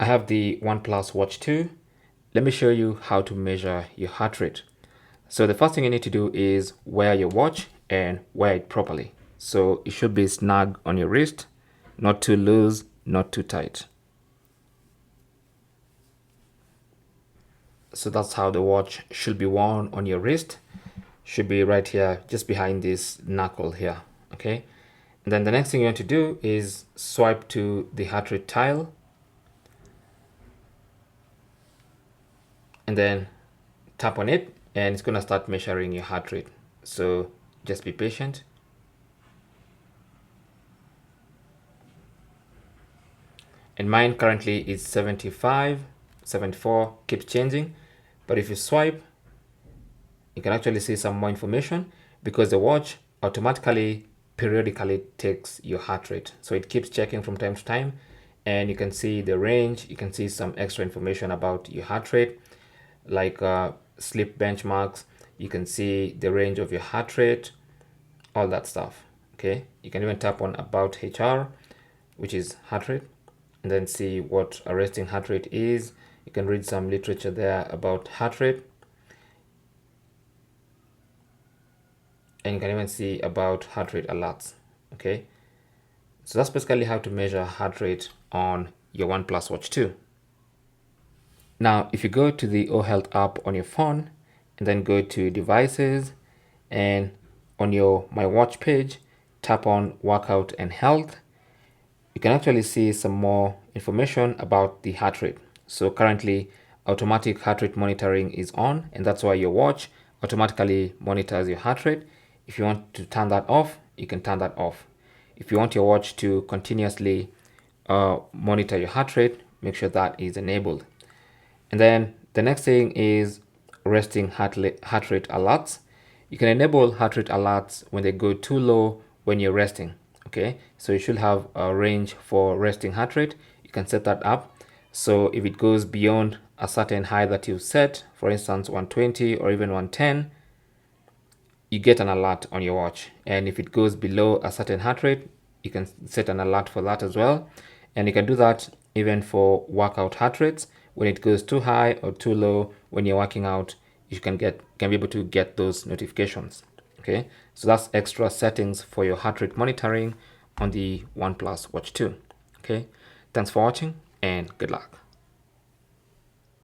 have the OnePlus Watch 2. Let me show you how to measure your heart rate. So the first thing you need to do is wear your watch and wear it properly. So it should be snug on your wrist, not too loose, not too tight. So that's how the watch should be worn on your wrist. Should be right here, just behind this knuckle here, okay? And then the next thing you want to do is swipe to the heart rate tile and then tap on it, and it's gonna start measuring your heart rate. So just be patient. And mine currently is 75, 74, keeps changing. But if you swipe, you can actually see some more information because the watch automatically periodically takes your heart rate. So it keeps checking from time to time, and you can see the range. You can see some extra information about your heart rate, like sleep benchmarks. You can see the range of your heart rate, all that stuff. Okay, you can even tap on about HR, which is heart rate, and then see what a resting heart rate is. You can read some literature there about heart rate, and you can even see about heart rate alerts. Okay, so that's basically how to measure heart rate on your OnePlus Watch 2. Now, if you go to the OHealth app on your phone and then go to devices, and on your My Watch page, tap on workout and health, you can actually see some more information about the heart rate. So currently automatic heart rate monitoring is on, and that's why your watch automatically monitors your heart rate. If you want to turn that off, you can turn that off. If you want your watch to continuously monitor your heart rate, make sure that is enabled. And then the next thing is resting heart rate alerts. You can enable heart rate alerts when they go too low when you're resting. Okay, so you should have a range for resting heart rate. You can set that up. So if it goes beyond a certain high that you've set, for instance 120 or even 110, you get an alert on your watch. And if it goes below a certain heart rate, you can set an alert for that as well. And you can do that even for workout heart rates. When it goes too high or too low when you're working out, you can be able to get those notifications. Okay, so that's extra settings for your heart rate monitoring on the OnePlus Watch 2. Okay, thanks for watching and good luck.